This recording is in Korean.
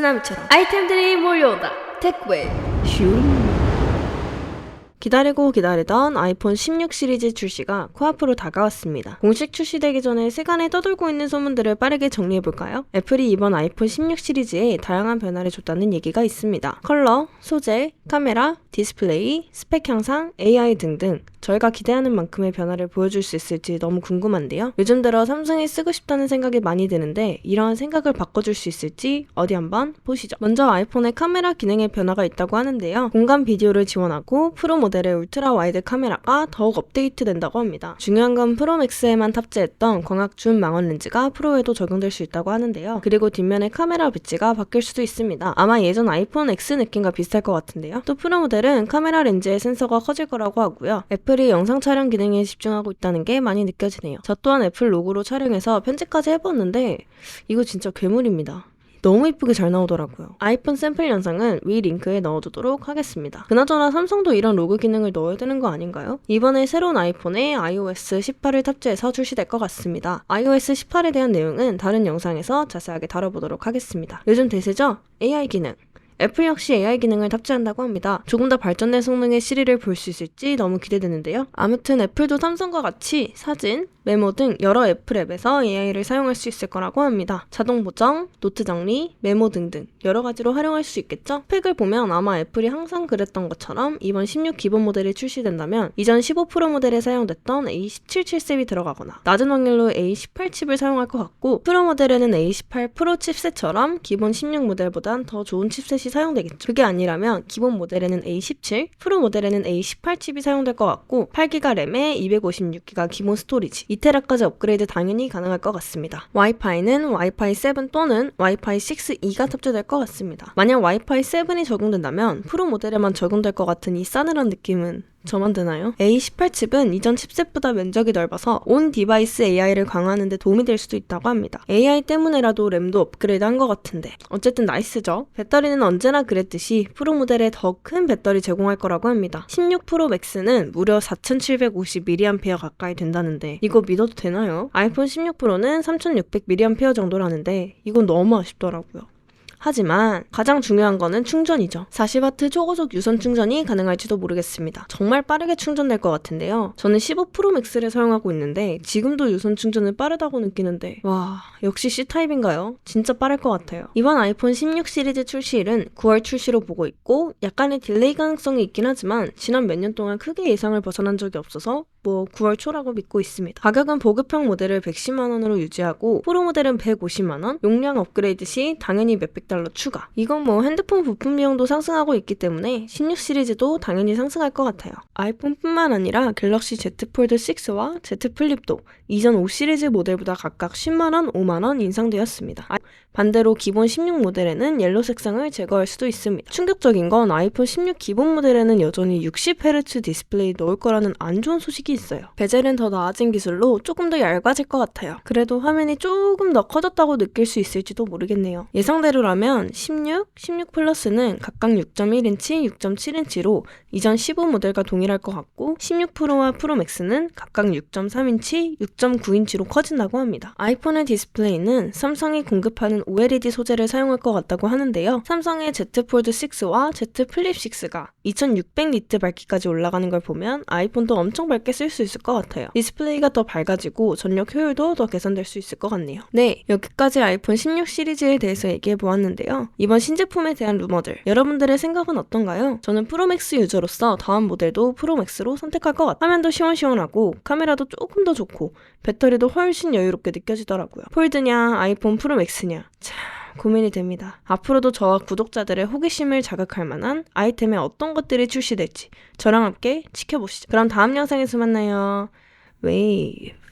쓰나미처럼 아이템들이 몰려온다. 테크웨이 슈. 기다리고 기다리던 아이폰 16 시리즈 출시가 코앞으로 다가왔습니다. 공식 출시되기 전에 세간에 떠돌고 있는 소문들을 빠르게 정리해볼까요? 애플이 이번 아이폰 16 시리즈에 다양한 변화를 줬다는 얘기가 있습니다. 컬러, 소재, 카메라, 디스플레이, 스펙 향상, AI 등등 저희가 기대하는 만큼의 변화를 보여줄 수 있을지 너무 궁금한데요. 요즘 들어 삼성이 쓰고 싶다는 생각이 많이 드는데 이러한 생각을 바꿔줄 수 있을지 어디 한번 보시죠. 먼저 아이폰의 카메라 기능에 변화가 있다고 하는데요. 공간 비디오를 지원하고 프로 모델의 울트라 와이드 카메라가 더욱 업데이트된다고 합니다. 중요한 건 프로맥스에만 탑재했던 광학 줌 망원 렌즈가 프로에도 적용될 수 있다고 하는데요. 그리고 뒷면의 카메라 배치가 바뀔 수도 있습니다. 아마 예전 아이폰 X 느낌과 비슷할 것 같은데요. 또 프로 모델은 카메라 렌즈의 센서가 커질 거라고 하고요. 애플이 영상 촬영 기능에 집중하고 있다는 게 많이 느껴지네요. 저 또한 애플 로고로 촬영해서 편집까지 해봤는데 이거 진짜 괴물입니다. 너무 이쁘게 잘 나오더라고요. 아이폰 샘플 영상은 위 링크에 넣어두도록 하겠습니다. 그나저나 삼성도 이런 로그 기능을 넣어야 되는 거 아닌가요? 이번에 새로운 아이폰에 iOS 18을 탑재해서 출시될 것 같습니다. iOS 18에 대한 내용은 다른 영상에서 자세하게 다뤄보도록 하겠습니다. 요즘 대세죠? AI 기능. 애플 역시 AI 기능을 탑재한다고 합니다. 조금 더 발전된 성능의 시리를 볼 수 있을지 너무 기대되는데요. 아무튼 애플도 삼성과 같이 사진, 메모 등 여러 애플 앱에서 AI를 사용할 수 있을 거라고 합니다. 자동 보정, 노트 정리, 메모 등등 여러 가지로 활용할 수 있겠죠? 스펙을 보면 아마 애플이 항상 그랬던 것처럼 이번 16 기본 모델이 출시된다면 이전 15 프로 모델에 사용됐던 A17 칩셋이 들어가거나 낮은 확률로 A18 칩을 사용할 것 같고 프로 모델에는 A18 프로 칩셋처럼 기본 16 모델보단 더 좋은 칩셋이 사용되겠죠. 그게 아니라면 기본 모델에는 A17, 프로 모델에는 A18 칩이 사용될 것 같고 8기가 램에 256기가 기본 스토리지 2테라까지 업그레이드 당연히 가능할 것 같습니다. 와이파이는 와이파이 7 또는 와이파이 6E가 탑재될 것 같습니다. 만약 와이파이 7이 적용된다면 프로 모델에만 적용될 것 같은 이 싸늘한 느낌은 저만 드나요? A18 칩은 이전 칩셋보다 면적이 넓어서 온 디바이스 AI를 강화하는 데 도움이 될 수도 있다고 합니다. AI 때문에라도 램도 업그레이드 한 것 같은데 어쨌든 나이스죠? 배터리는 언제나 그랬듯이 프로 모델에 더 큰 배터리 제공할 거라고 합니다. 16 프로 맥스는 무려 4750mAh 가까이 된다는데 이거 믿어도 되나요? 아이폰 16 프로는 3600mAh 정도라는데 이건 너무 아쉽더라고요. 하지만 가장 중요한 거는 충전이죠. 40W 초고속 유선 충전이 가능할지도 모르겠습니다. 정말 빠르게 충전될 것 같은데요. 저는 15 프로 맥스를 사용하고 있는데 지금도 유선 충전은 빠르다고 느끼는데 와, 역시 C타입인가요? 진짜 빠를 것 같아요. 이번 아이폰 16 시리즈 출시일은 9월 출시로 보고 있고 약간의 딜레이 가능성이 있긴 하지만 지난 몇 년 동안 크게 예상을 벗어난 적이 없어서 9월 초라고 믿고 있습니다. 가격은 보급형 모델을 110만원으로 유지하고 프로 모델은 150만원, 용량 업그레이드 시 당연히 몇백 달러 추가. 이건 핸드폰 부품 비용도 상승하고 있기 때문에 16 시리즈도 당연히 상승할 것 같아요. 아이폰뿐만 아니라 갤럭시 Z 폴드 6와 Z 플립도 이전 5 시리즈 모델보다 각각 10만원, 5만원 인상되었습니다. 반대로 기본 16 모델에는 옐로 색상을 제거할 수도 있습니다. 충격적인 건 아이폰 16 기본 모델에는 여전히 60Hz 디스플레이 넣을 거라는 안 좋은 소식이 있어요. 베젤은 더 나아진 기술로 조금 더 얇아질 것 같아요. 그래도 화면이 조금 더 커졌다고 느낄 수 있을지도 모르겠네요. 예상대로라면 16, 16 플러스는 각각 6.1인치, 6.7인치로 이전 15 모델과 동일할 것 같고 16 프로와 프로 맥스는 각각 6.3인치, 6.9인치로 커진다고 합니다. 아이폰의 디스플레이는 삼성이 공급하는 OLED 소재를 사용할 것 같다고 하는데요. 삼성의 Z 폴드 6와 Z 플립 6가 2600니트 밝기까지 올라가는 걸 보면 아이폰도 엄청 밝게 쓸 수 있을 것 같아요. 디스플레이가 더 밝아지고 전력 효율도 더 개선될 수 있을 것 같네요. 네, 여기까지 아이폰 16 시리즈에 대해서 얘기해보았는데요. 이번 신제품에 대한 루머들, 여러분들의 생각은 어떤가요? 저는 프로맥스 유저로서 다음 모델도 프로맥스로 선택할 것 같아요. 화면도 시원시원하고 카메라도 조금 더 좋고 배터리도 훨씬 여유롭게 느껴지더라고요. 폴드냐 아이폰 프로맥스냐 참 고민이 됩니다. 앞으로도 저와 구독자들의 호기심을 자극할 만한 아이템에 어떤 것들이 출시될지 저랑 함께 지켜보시죠. 그럼 다음 영상에서 만나요. 웨이브.